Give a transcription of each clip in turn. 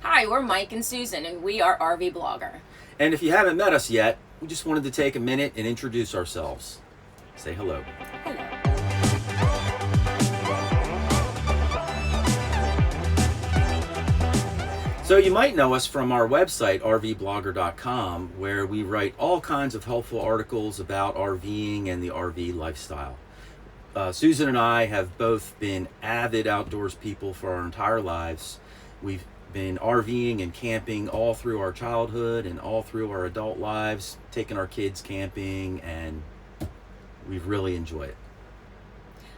Hi, we're Mike and Susan, and we are RV Blogger. And if you haven't met us yet, we just wanted to take a minute and introduce ourselves. Say hello. Hello. So you might know us from our website, RVBlogger.com, where we write all kinds of helpful articles about RVing and the RV lifestyle. Susan and I have both been avid outdoors people for our entire lives. We've been RVing and camping all through our childhood and all through our adult lives, taking our kids camping, and we've really enjoyed it.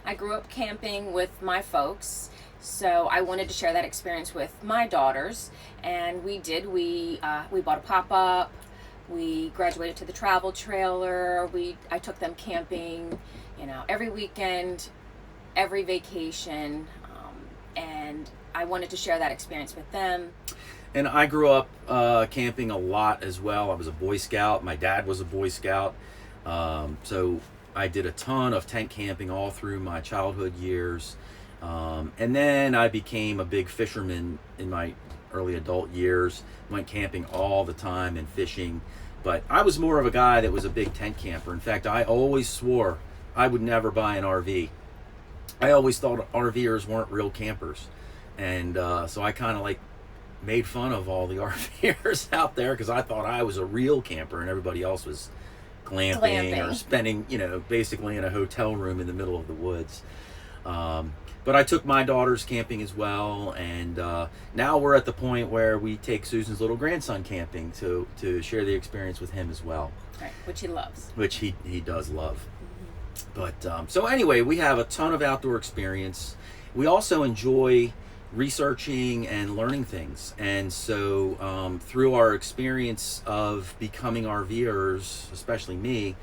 I grew up camping with my folks, so I wanted to share that experience with my daughters, and we did. We bought a pop-up. We graduated to the travel trailer. I took them camping, every weekend, every vacation, and I wanted to share that experience with them. And I grew up camping a lot as well. I was a Boy Scout. My dad was a Boy Scout. So I did a ton of tent camping all through my childhood years. And then I became a big fisherman in my early adult years. Went camping all the time and fishing. But I was more of a guy that was a big tent camper. In fact, I always swore I would never buy an RV. I always thought RVers weren't real campers. And so I kind of made fun of all the RVers out there because I thought I was a real camper and everybody else was glamping. Or spending, basically in a hotel room in the middle of the woods. But I took my daughters camping as well, and now we're at the point where we take Susan's little grandson camping to share the experience with him as well. Right, which he loves. Which he does love. But so anyway, we have a ton of outdoor experience. We also enjoy researching and learning things, and so through our experience of becoming RVers, especially me,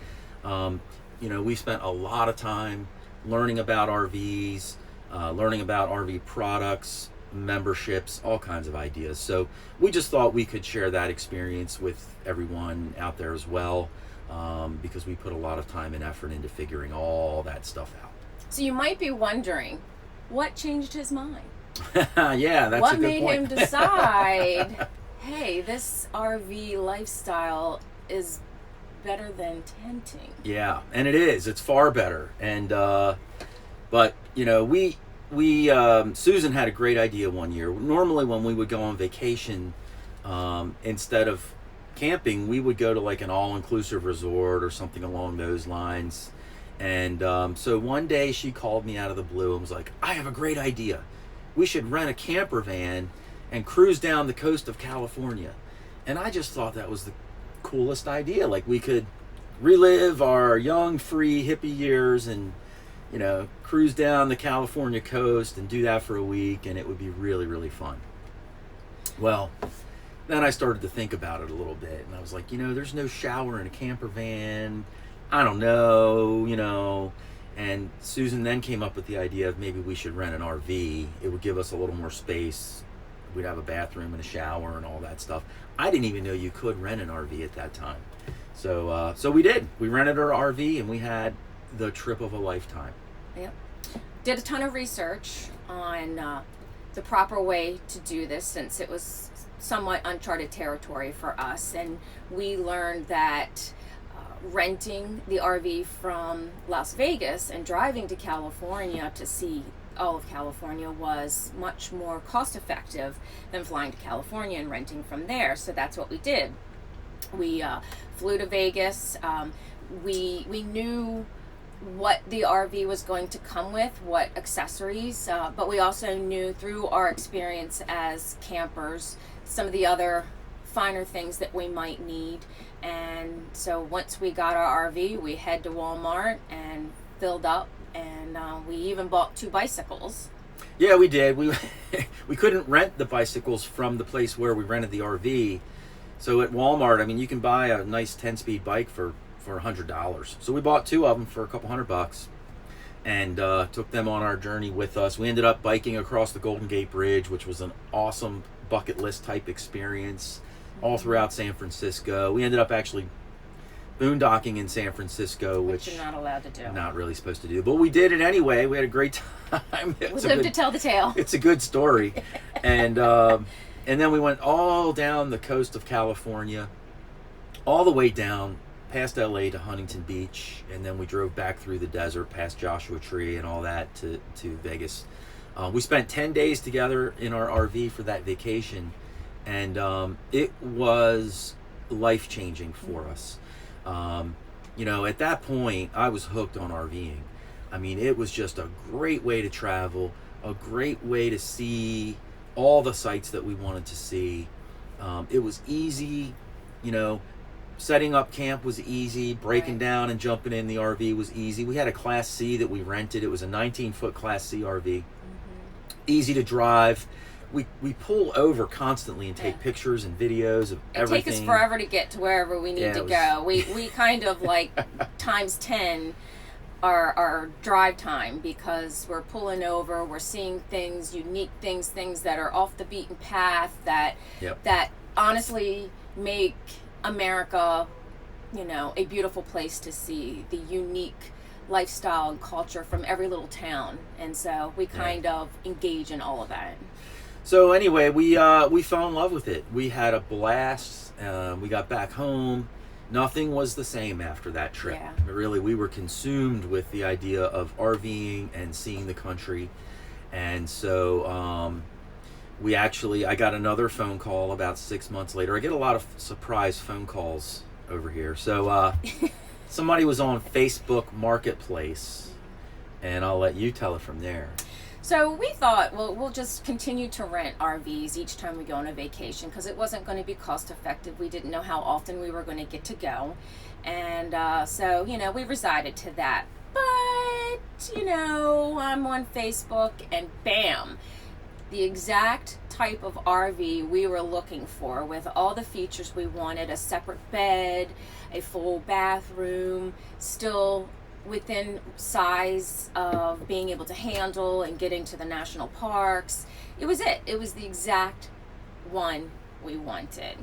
we spent a lot of time learning about RVs, learning about RV products, memberships, all kinds of ideas. So we just thought we could share that experience with everyone out there as well, because we put a lot of time and effort into figuring all that stuff out. So you might be wondering, what changed his mind? Yeah, that's what a good made point. him decide, hey, this RV lifestyle is better than tenting? Yeah, and it is. It's far better. And but we Susan had a great idea one year. Normally, when we would go on vacation, instead of camping, we would go to an all-inclusive resort or something along those lines. And so one day she called me out of the blue and was like, "I have a great idea. We should rent a camper van and cruise down the coast of California." And I just thought that was the coolest idea. We could relive our young, free, hippie years and, cruise down the California coast and do that for a week, and it would be really, really fun. Well, then I started to think about it a little bit, and I was like, there's no shower in a camper van. I don't know, And Susan then came up with the idea of maybe we should rent an RV. It would give us a little more space. We'd have a bathroom and a shower and all that stuff. I didn't even know you could rent an RV at that time. So we did. We rented our RV and we had the trip of a lifetime. Yep. Did a ton of research on the proper way to do this, since it was somewhat uncharted territory for us. And we learned that renting the RV from Las Vegas and driving to California to see all of California was much more cost effective than flying to California and renting from there. So that's what we did. We flew to Vegas. We knew what the RV was going to come with, what accessories, but we also knew through our experience as campers some of the other finer things that we might need. And so once we got our RV, we head to Walmart and filled up, and we even bought 2 bicycles. Yeah, we did. We couldn't rent the bicycles from the place where we rented the RV. So at Walmart, you can buy a nice 10-speed bike for $100. So we bought 2 of them for a couple $100 and took them on our journey with us. We ended up biking across the Golden Gate Bridge, which was an awesome bucket list type experience all throughout San Francisco. We ended up actually boondocking in San Francisco, which you're not allowed to do. Not really supposed to do, but we did it anyway. We had a great time. We live to tell the tale. It's a good story. And And then we went all down the coast of California, all the way down past LA to Huntington Beach, and then we drove back through the desert past Joshua Tree and all that to Vegas. We spent 10 days together in our RV for that vacation, and it was life-changing for us. You know, at that point, I was hooked on RVing. I mean, it was just a great way to travel, a great way to see all the sites that we wanted to see. It was easy, you know, setting up camp was easy, breaking down and jumping in the RV was easy. We had a Class C that we rented. It was a 19-foot Class C RV. Easy to drive. We pull over constantly and take pictures and videos of everything. It takes us forever to get to wherever we need to go. We kind of like times 10 our drive time, because we're pulling over, we're seeing things, unique things that are off the beaten path, that honestly make America, you know, a beautiful place to see the unique lifestyle and culture from every little town. And so we kind of engage in all of that. So anyway, we fell in love with it. We had a blast. We got back home. Nothing was the same after that trip. Yeah. Really, we were consumed with the idea of RVing and seeing the country. And so I got another phone call about 6 months later. I get a lot of surprise phone calls over here. So somebody was on Facebook Marketplace, and I'll let you tell it from there. So we thought, well, we'll just continue to rent RVs each time we go on a vacation, because it wasn't going to be cost effective. We didn't know how often we were going to get to go. And so, you know, we resided to that. But, you know, I'm on Facebook and bam, the exact type of RV we were looking for, with all the features we wanted: a separate bed, a full bathroom, still within size of being able to handle and getting to the national parks. It was the exact one we wanted.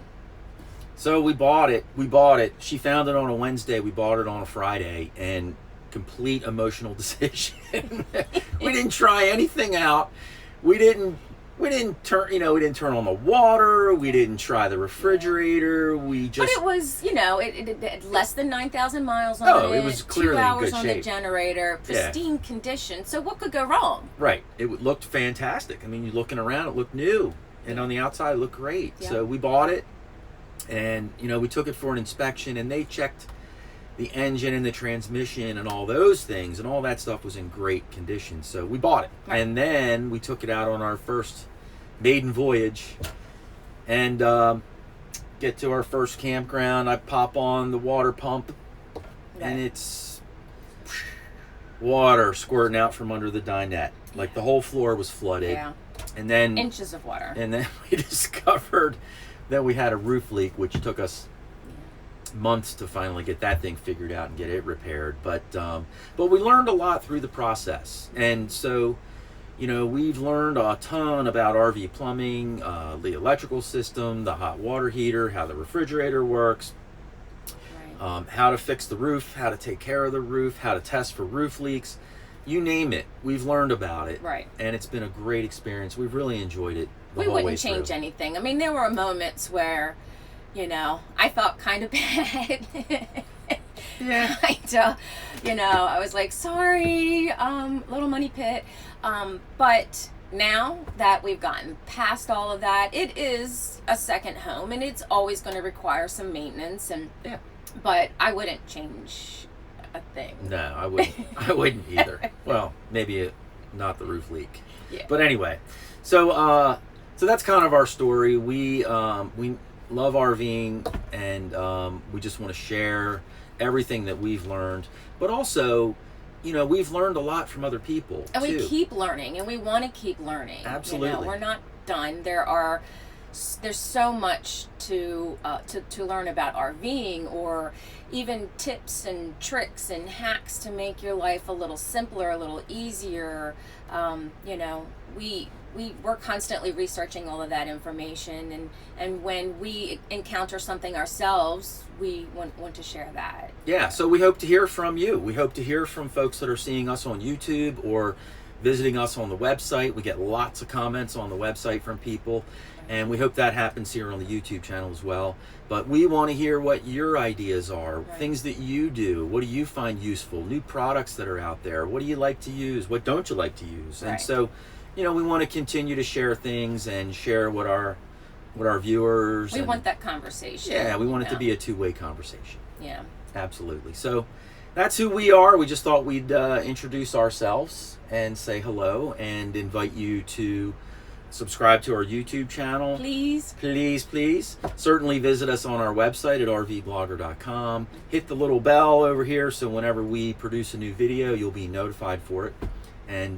So we bought it. She found it on a Wednesday. We bought it on a Friday, and complete emotional decision. We didn't try anything out. We didn't turn on the water. We didn't try the refrigerator. But it was, you know, it less than 9,000 miles on it. It was clearly 2 hours in good on shape. the generator, pristine condition. So what could go wrong? Right. It looked fantastic. I mean, you're looking around, it looked new, and on the outside, it looked great. Yeah. So we bought it, and you know, we took it for an inspection, and they checked the engine and the transmission and all those things, and all that stuff was in great condition. So we bought it. Right. And then we took it out on our first maiden voyage, and get to our first campground. I pop on the water pump, and it's water squirting out from under the dinette. Like the whole floor was flooded. Yeah. And then inches of water. And then we discovered that we had a roof leak, which took us months to finally get that thing figured out and get it repaired. But we learned a lot through the process. And so, you know, we've learned a ton about RV plumbing, the electrical system, the hot water heater, how the refrigerator works, how to fix the roof, how to take care of the roof, how to test for roof leaks. You name it, we've learned about it. Right. And it's been a great experience. We've really enjoyed it the whole way through. We wouldn't change anything. I mean, there were moments where, you know, I felt kind of bad. Yeah. You know, I was like, sorry, little money pit. But now that we've gotten past all of that, it is a second home, and it's always going to require some maintenance. But I wouldn't change a thing. No, I wouldn't. I wouldn't either. Well, maybe not the roof leak. Yeah. But anyway, so that's kind of our story. We love RVing, and we just want to share everything that we've learned, but also, you know, we've learned a lot from other people, and too. we keep learning, and we want to keep learning. Absolutely. You know, we're not done. There's so much to learn about RVing, or even tips and tricks and hacks to make your life a little simpler, a little easier. You know, we're constantly researching all of that information, and when we encounter something ourselves, we want to share that. Yeah, so we hope to hear from you. We hope to hear from folks that are seeing us on YouTube or visiting us on the website. We get lots of comments on the website from people, And we hope that happens here on the YouTube channel as well. But we want to hear what your ideas are, things that you do. What do you find useful? New products that are out there. What do you like to use? What don't you like to use? And so, you know, we want to continue to share things and share what our viewers. We want that conversation. Yeah, we want it to be a two-way conversation. Yeah. Absolutely. So that's who we are. We just thought we'd introduce ourselves and say hello and invite you to subscribe to our YouTube channel. Please. Please, please. Certainly visit us on our website at RVBlogger.com. Hit the little bell over here so whenever we produce a new video, you'll be notified for it. And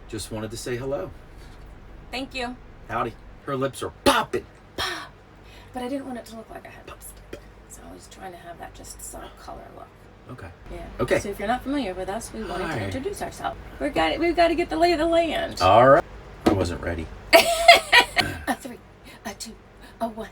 just wanted to say hello. Thank you. Howdy. Her lips are popping. Pop. But I didn't want it to look like I had lipstick. So I was trying to have that just subtle color look. Okay. Yeah. Okay. So if you're not familiar with us, we wanted Hi. to introduce ourselves. We've got to get the lay of the land. All right. I wasn't ready. A 3, a 2, a 1.